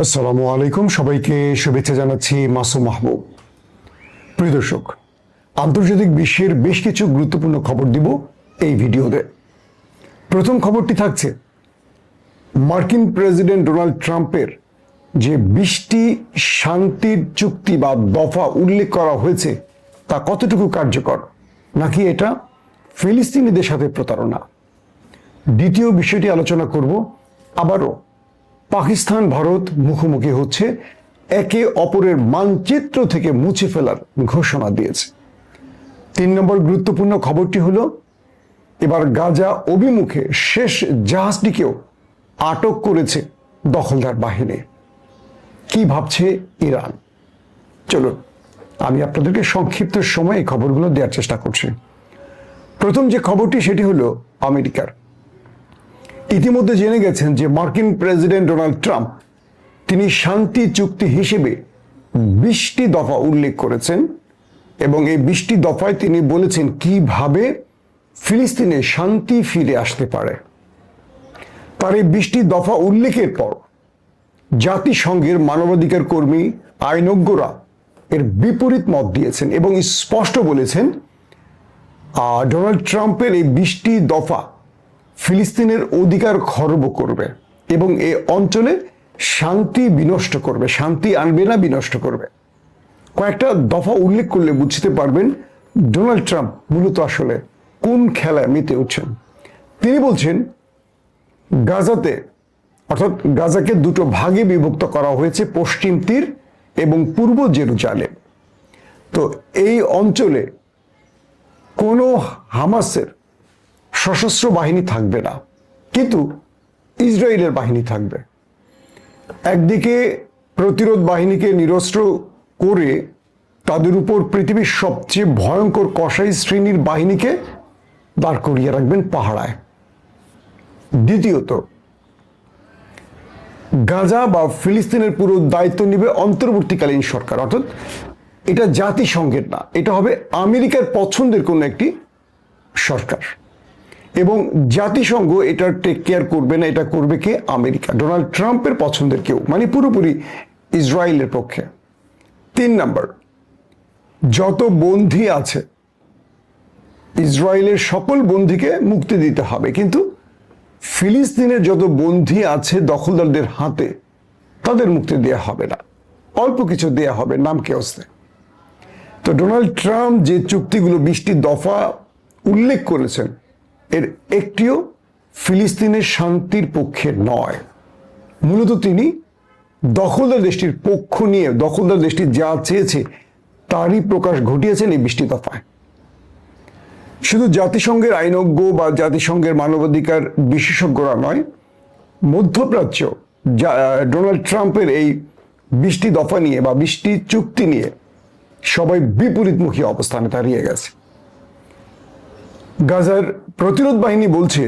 আসসালামু আলাইকুম, সবাইকে শুভেচ্ছা জানাচ্ছি মাসুম মাহবুব। প্রিয় দর্শক, আন্তর্জাতিক বিশ্বের বেশ কিছু গুরুত্বপূর্ণ খবর দিব এই ভিডিওতে। প্রথম খবরটি থাকছে মার্কিন প্রেসিডেন্ট ডোনাল্ড ট্রাম্পের যে 20টি শান্তির চুক্তি বা দফা উল্লেখ করা হয়েছে তা কতটুকু কার্যকর, নাকি এটা ফিলিস্তিনিদের সাথে প্রতারণা। দ্বিতীয় বিষয়টি আলোচনা করব, আবারও পাকিস্তান ভারত মুখোমুখি হচ্ছে, একে অপরের মানচিত্র থেকে মুছে ফেলার ঘোষণা দিয়েছে। 3 নম্বর গুরুত্বপূর্ণ খবরটি হলো এবার গাজা অভিমুখে শেষ জাহাজটিকেও আটক করেছে দখলদার বাহিনী। কি ভাবছে ইরান? চলুন আমি আপনাদেরকে সংক্ষিপ্ত সময়ে এই খবরগুলো দেওয়ার চেষ্টা করছি। প্রথম যে খবরটি সেটি হলো আমেরিকার। ইতিমধ্যে জেনে গেছেন যে মার্কিন প্রেসিডেন্ট ডোনাল্ড ট্রাম্প তিনি শান্তি চুক্তি হিসেবে 20টি দফা উল্লেখ করেছেন এবং এই 20টি দফায় তিনি বলেছেন কিভাবে ফিলিস্তিনে শান্তি ফিরে আসতে পারে। তার এই 20টি দফা উল্লেখের পর জাতিসংঘের মানবাধিকার কর্মী আইনজ্ঞরা এর বিপরীত মত দিয়েছেন এবং স্পষ্ট বলেছেন ডোনাল্ড ট্রাম্পের এই 20টি দফা ফিলিস্তিনের অধিকার খর্ব করবে এবং এই অঞ্চলে শান্তি বিনষ্ট করবে, শান্তি আনবে না, বিনষ্ট করবে। কয়েকটা দফা উল্লেখ করলে বুঝতে পারবেন ডোনাল্ড ট্রাম্প মূলত আসলে কোন খেলায় মেতে উঠছেন। তিনি বলছেন গাজাতে, অর্থাৎ গাজাকে দুটো ভাগে বিভক্ত করা হয়েছে, পশ্চিম তীর এবং পূর্ব জেরুজালেম। তো এই অঞ্চলে কোনো হামাসের সশস্ত্র বাহিনী থাকবে না, কিন্তু ইসরায়েলের বাহিনী থাকবে। একদিকে প্রতিরোধ বাহিনীকে নিরস্ত্র করে তাদের উপর পৃথিবীর সবচেয়ে ভয়ঙ্কর কসাই শ্রেণীর বাহিনীকে দাঁড় করিয়ে রাখবেন পাহারায়। দ্বিতীয়ত গাজা বা ফিলিস্তিনের পুরো দায়িত্ব নেবে অন্তর্বর্তীকালীন সরকার, অর্থাৎ এটা জাতিসংঘের না, এটা হবে আমেরিকার পছন্দের কোনো একটি সরকার এবং জাতিসংঘ এটা টেক কেয়ার করবে না, এটা করবে কে? আমেরিকা, ডোনাল্ড ট্রাম্পের পছন্দের কেউ, মানে পুরোপুরি ইসরায়েলের পক্ষে। 3 নম্বর, যত বন্দী আছে ইসরায়েলের সকল বন্দীকে মুক্তি দিতে হবে, কিন্তু ফিলিস্তিনের যত বন্দী আছে দখলদারদের হাতে তাদের মুক্তি দেওয়া হবে না, অল্প কিছু দেয়া হবে নামকে অস্তে। তো ডোনাল্ড ট্রাম্প যে চুক্তিগুলো 20টি দফা উল্লেখ করেছেন এর একটিও ফিলিস্তিনের শান্তির পক্ষে নয়। মূলত তিনি দখলদার দেশটির পক্ষ নিয়ে, দখলদার দেশটি যা চেয়েছে তারই প্রকাশ ঘটিয়েছেন এই 20টি দফায়। শুধু জাতিসংঘের আইনজ্ঞ বা জাতিসংঘের মানবাধিকার বিশেষজ্ঞরা নয়, মধ্যপ্রাচ্য ডোনাল্ড ট্রাম্পের এই 20টি দফা নিয়ে বা 20টি চুক্তি নিয়ে সবাই বিপরীতমুখী অবস্থানে দাঁড়িয়ে গেছে। গাজার প্রতিরোধ বাহিনী বলছে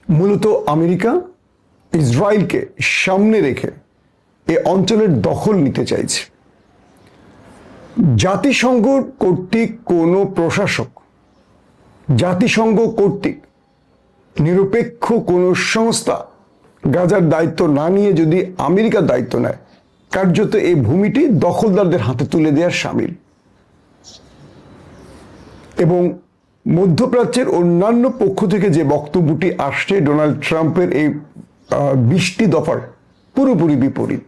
মূলত আমেরিকা ইসরায়েলকে সামনে রেখে এ অঞ্চলের দখল নিতে চাইছে। জাতিসংঘ কর্তৃক কোনো প্রশাসক, জাতিসংঘ কর্তৃক নিরপেক্ষ কোনো সংস্থা গাজার দায়িত্ব না নিয়ে যদি আমেরিকার দায়িত্ব নেয়, কার্যত এই ভূমিটি দখলদারদের হাতে তুলে দেওয়ার শামিল। এবং মধ্যপ্রাচ্যের অন্যান্য পক্ষ থেকে যে বক্তব্যটি আসছে ডোনাল্ড ট্রাম্পের এই 20টি দফার পুরোপুরি বিপরীত।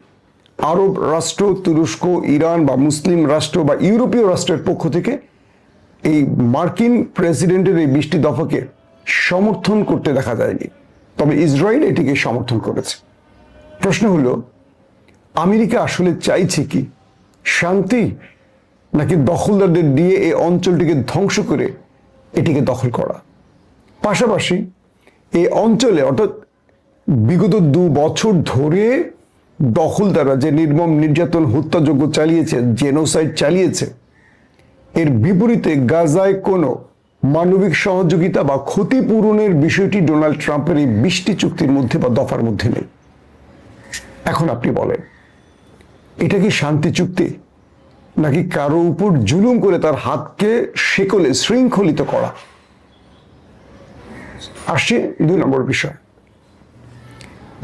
আরব রাষ্ট্র, তুরস্ক, ইরান বা মুসলিম রাষ্ট্র বা ইউরোপীয় রাষ্ট্রের পক্ষ থেকে এই মার্কিন প্রেসিডেন্টের এই 20টি দফাকে সমর্থন করতে দেখা যায়নি, তবে ইসরায়েল এটিকে সমর্থন করেছে। প্রশ্ন হলো আমেরিকা আসলে চাইছে কি? শান্তি, নাকি দখলদারদের দিয়ে এই অঞ্চলটিকে ধ্বংস করে এটিকে দখল করা? পাশাপাশি এই অঞ্চলে, অর্থাৎ বিগত 2 বছর ধরে দখলদাররা যে নির্মম নির্যাতন, হত্যাযজ্ঞ চালিয়েছে, জেনোসাইড চালিয়েছে, এর বিপরীতে গাজায় কোনো মানবিক সহযোগিতা বা ক্ষতিপূরণের বিষয়টি ডোনাল্ড ট্রাম্পের এই 20টি চুক্তির মধ্যে বা দফার মধ্যে নেই। এখন আপনি বলেন, এটা কি শান্তি চুক্তি, নাকি কারো উপর জুলুম করে তার হাতকে শেকলে শৃঙ্খলিত করা? আসছে 2 নম্বর বিষয়।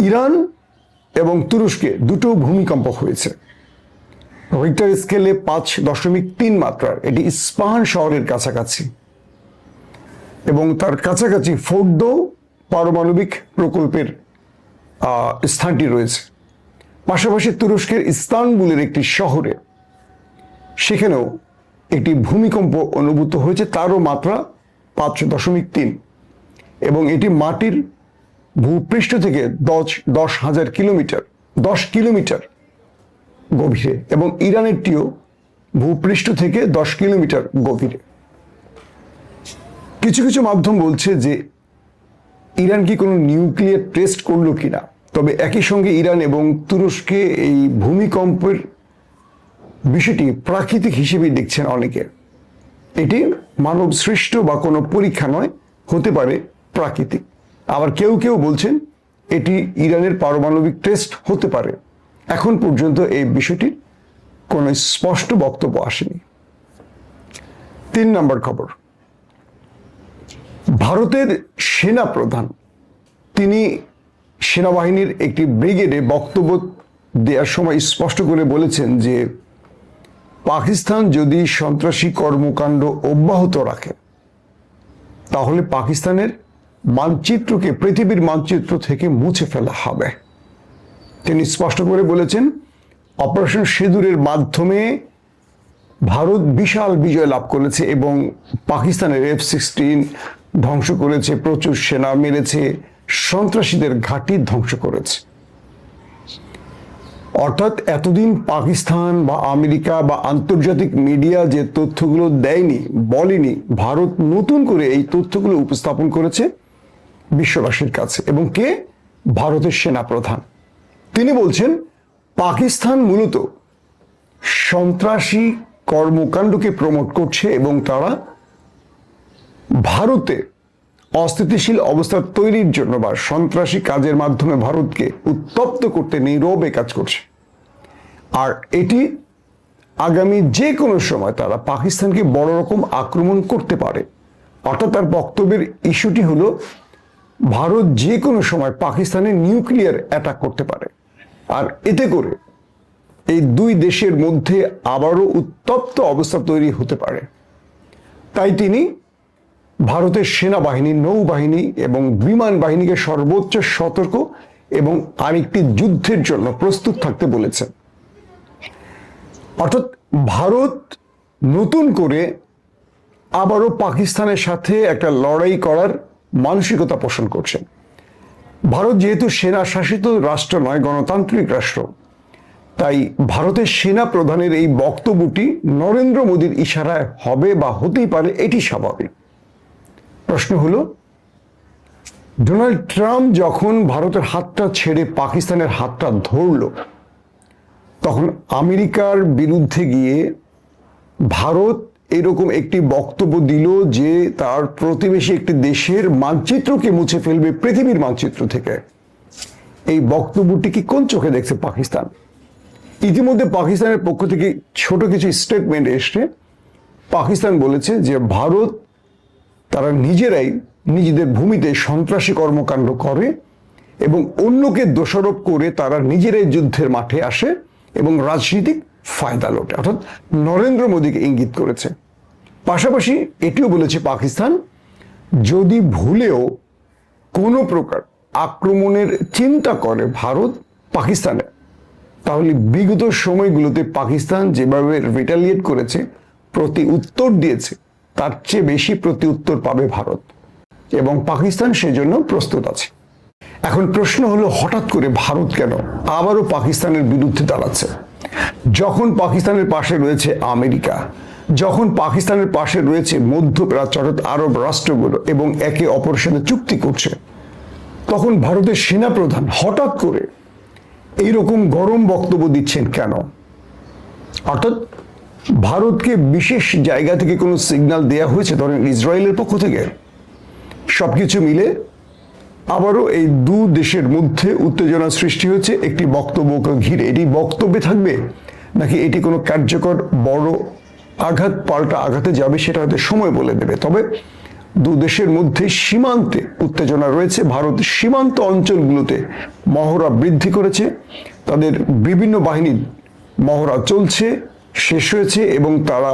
ইরান এবং তুরস্কে দুটো ভূমিকম্প হয়েছে। রিক্টার স্কেলে 5.3 মাত্রার। এটি ইস্পাহান শহরের কাছাকাছি এবং তার কাছাকাছি ফোর্দো পারমাণবিক প্রকল্পের স্থানটি রয়েছে। পাশাপাশি তুরস্কের ইস্তানবুলের একটি শহরে সেখানেও একটি ভূমিকম্প অনুভূত হয়েছে, তারও মাত্রা 5.3 এবং এটি মাটির ভূপৃষ্ঠ থেকে 10 কিলোমিটার গভীরে এবং ইরানেরটিও ভূপৃষ্ঠ থেকে 10 কিলোমিটার গভীরে। কিছু কিছু মাধ্যম বলছে যে ইরান কি কোনো নিউক্লিয়ার টেস্ট করলো কিনা, তবে একই সঙ্গে ইরান এবং তুরস্কে এই ভূমিকম্পের বিষয়টি প্রাকৃতিক হিসেবে দেখছেন অনেকে। এটি মানব সৃষ্ট বা কোনো পরীক্ষা নয়, হতে পারে প্রাকৃতিক। আবার কেউ কেউ বলছেন এটি ইরানের পারমাণবিক টেস্ট হতে পারে। এখন পর্যন্ত এই বিষয়টির কোনো স্পষ্ট বক্তব্য আসেনি। 3 নম্বর খবর, ভারতের সেনা প্রধান তিনি সেনাবাহিনীর একটি ব্রিগেডে বক্তব্য দেওয়ার সময় স্পষ্ট করে বলেছেন যে পাকিস্তান যদি সন্ত্রাসী কর্মকাণ্ড অব্যাহত রাখে তাহলে পাকিস্তানের মানচিত্রকে পৃথিবীর মানচিত্র থেকে মুছে ফেলা হবে। তিনি স্পষ্ট করে বলেছেন অপারেশন সিঁদুরের মাধ্যমে ভারত বিশাল বিজয় লাভ করেছে এবং পাকিস্তানের F-16 ধ্বংস করেছে, প্রচুর সেনা মেরেছে, সন্ত্রাসীদের ঘাঁটি ধ্বংস করেছে। অর্থাৎ এতদিন পাকিস্তান বা আমেরিকা বা আন্তর্জাতিক মিডিয়া যে তথ্যগুলো দেয়নি, বলেনি, ভারত নতুন করে এই তথ্যগুলো উপস্থাপন করেছে বিশ্ববাসীর কাছে। এবং কে? ভারতের সেনা প্রধান। তিনি বলছেন পাকিস্তান মূলত সন্ত্রাসী কর্মকাণ্ডকে প্রমোট করছে এবং তারা ভারতে অস্থিতিশীল অবস্থা তৈরির জন্য বা সন্ত্রাসী কাজের মাধ্যমে ভারতকে উত্তপ্ত করতে নীরবে কাজ করছে। আর এটি আগামী যে কোনো সময় তারা পাকিস্তানকে বড় রকম আক্রমণ করতে পারে। অর্থাৎ তার বক্তব্যের ইস্যুটি হলো ভারত যে কোনো সময় পাকিস্তানে নিউক্লিয়ার অ্যাটাক করতে পারে, আর এতে করে এই দুই দেশের মধ্যে আবারও উত্তপ্ত অবস্থা তৈরি হতে পারে। তাই তিনি ভারতের সেনাবাহিনী, নৌবাহিনী এবং বিমান বাহিনীকে সর্বোচ্চ সতর্ক এবং আরেকটি যুদ্ধের জন্য প্রস্তুত থাকতে বলেছেন। অর্থাৎ ভারত নতুন করে আবারও পাকিস্তানের সাথে একটা লড়াই করার মানসিকতা পোষণ করছে। ভারত যেহেতু সেনা শাসিত রাষ্ট্র নয়, গণতান্ত্রিক রাষ্ট্র, তাই ভারতের সেনা প্রধানের এই বক্তব্যটি নরেন্দ্র মোদীর ইশারায় হবে বা হতেই পারে, এটি স্বাভাবিক। প্রশ্ন হলো ডোনাল্ড ট্রাম্প যখন ভারতের হাতটা ছেড়ে পাকিস্তানের হাতটা ধরল তখন আমেরিকার বিরুদ্ধে গিয়ে ভারত এরকম একটি বক্তব্য দিল যে তার প্রতিবেশী একটি দেশের মানচিত্রকে মুছে ফেলবে পৃথিবীর মানচিত্র থেকে। এই বক্তব্যটি কি কোন চোখে দেখছে পাকিস্তান? ইতিমধ্যে পাকিস্তানের পক্ষ থেকে ছোট কিছু স্টেটমেন্ট এসছে। পাকিস্তান বলেছে যে ভারত তারা নিজেরাই নিজেদের ভূমিতে সন্ত্রাসী কর্মকাণ্ড করে এবং অন্যকে দোষারোপ করে তারা নিজেরাই যুদ্ধের মাঠে আসে এবং রাজনৈতিক ফায়দা লোটে। অর্থাৎ নরেন্দ্র মোদীকে ইঙ্গিত করেছে। পাশাপাশি এটিও বলেছে পাকিস্তান যদি ভুলেও কোনো প্রকার আক্রমণের চিন্তা করে ভারত পাকিস্তানে, তাহলে বিগত সময়গুলোতে পাকিস্তান যেভাবে রিটালিয়েট করেছে, প্রতি উত্তর দিয়েছে, তার চেয়ে বেশি প্রতি উত্তর পাবে ভারত এবং পাকিস্তান সেজন্য প্রস্তুত আছে। এখন প্রশ্ন হলো হঠাৎ করে ভারত কেন আবারও পাকিস্তানের বিরুদ্ধে দাঁড়াচ্ছে? যখন পাকিস্তানের পাশে রয়েছে আমেরিকা, যখন পাকিস্তানের পাশে রয়েছে মধ্যপ্রাচ্য অর্থাৎ আরব রাষ্ট্রগুলো এবং একে অপরের সাথে চুক্তি করছে, তখন ভারতের সেনাপ্রধান হঠাৎ করে এইরকম গরম বক্তব্য দিচ্ছেন কেন? অর্থাৎ ভারতকে বিশেষ জায়গা থেকে কোনো সিগন্যাল দেয়া হয়েছে, ধরেন ইসরায়েলের পক্ষ থেকে? সবকিছু মিলে আবারও এই দু দেশের মধ্যে উত্তেজনা সৃষ্টি হয়েছে একটি বক্তব্যকে ঘিরে। এটি বক্তব্যে থাকবে নাকি এটি কোনো কার্যকর বড় আঘাত, পাল্টা আঘাতে যাবে, সেটা হয়তো সময় বলে দেবে। তবে দু দেশের মধ্যে সীমান্তে উত্তেজনা রয়েছে। ভারত সীমান্ত অঞ্চলগুলোতে মহড়া বৃদ্ধি করেছে, তাদের বিভিন্ন বাহিনীর মহড়া চলছে, শেষ হয়েছে এবং তারা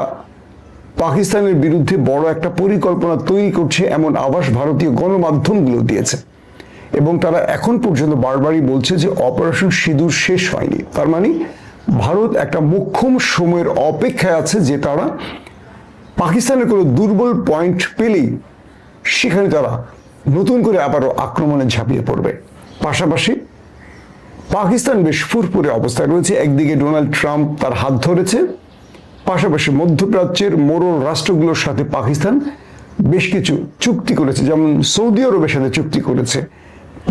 পাকিস্তানের বিরুদ্ধে বড় একটা পরিকল্পনা তৈরি করছে এমন আভাস ভারতীয় গণমাধ্যমগুলো দিয়েছে। এবং তারা এখন পর্যন্ত বারবারই বলছে যে অপারেশন সিঁদুর শেষ হয়নি। তার মানে ভারত একটা মোক্ষম সময়ের অপেক্ষায় আছে যে তারা পাকিস্তানের কোনো দুর্বল পয়েন্ট পেলেই সেখানে তারা নতুন করে আবারও আক্রমণে ঝাঁপিয়ে পড়বে। পাশাপাশি পাকিস্তান বেশ ফুরফুরে অবস্থায় রয়েছে। একদিকে ডোনাল্ড ট্রাম্প তার হাত ধরেছে, পাশাপাশি মধ্যপ্রাচ্যের মোড়ল রাষ্ট্রগুলোর সাথে পাকিস্তান বেশ কিছু চুক্তি করেছে, যেমন সৌদি আরবের সাথে চুক্তি করেছে।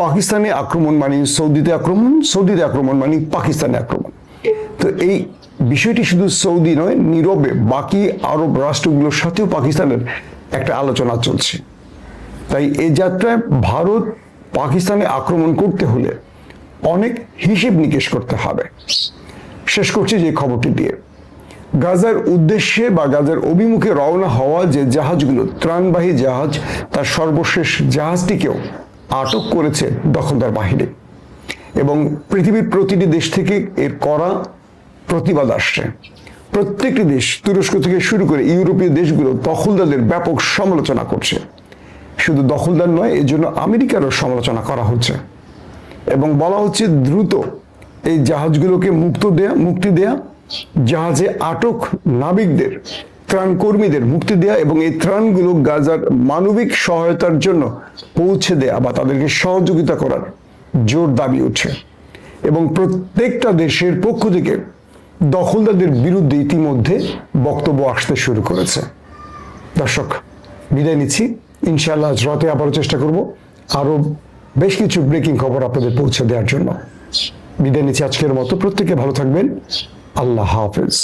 পাকিস্তানে আক্রমণ মানে সৌদিতে আক্রমণ, সৌদিতে আক্রমণ মানে পাকিস্তানে আক্রমণ। তো এই বিষয়টি শুধু সৌদি নয়, নীরবে বাকি আরব রাষ্ট্রগুলোর সাথেও পাকিস্তানের একটা আলোচনা চলছে। তাই এই যাত্রায় ভারত পাকিস্তানে আক্রমণ করতে হলে অনেক হিসেব নিকেশ করতে হবে। শেষ করছি যে খবরটি দিয়ে, গাজার উদ্দেশ্যে বা গাজার অভিমুখে রওনা হওয়া যে জাহাজগুলো, ত্রাণবাহী জাহাজ, তার সর্বশেষ জাহাজটিকেও আটক করেছে দখলদার বাহিনী এবং পৃথিবীর প্রতিটি দেশ থেকে এর কড়া প্রতিবাদ আসছে। প্রত্যেকটি দেশ, তুরস্ক থেকে শুরু করে ইউরোপীয় দেশগুলো দখলদারদের ব্যাপক সমালোচনা করছে। শুধু দখলদার নয়, এর জন্য আমেরিকারও সমালোচনা করা হচ্ছে এবং বলা হচ্ছে দ্রুত এই জাহাজগুলোকে মুক্তি দেয়া, জাহাজে আটক নাবিকদের, ত্রাণ কর্মীদের মুক্তি দেয়া এবং এই ত্রাণগুলো গাজার মানবিক সহায়তার জন্য পৌঁছে দেয়া বা তাদেরকে সহযোগিতা করার জোর দাবি উঠছে। এবং প্রত্যেকটা দেশের পক্ষ থেকে দখলদারদের বিরুদ্ধে ইতিমধ্যে বক্তব্য আসতে শুরু করেছে। দর্শক, বিদায় নিচ্ছি। ইনশাআল্লাহ আজ রাতে আবারও চেষ্টা করব আরো বেশ কিছু ব্রেকিং খবর আপনাদের পৌঁছে দেওয়ার জন্য। বিদায় নিচ্ছি আজকের মতো। প্রত্যেকে ভালো থাকবেন। আল্লাহ হাফেজ।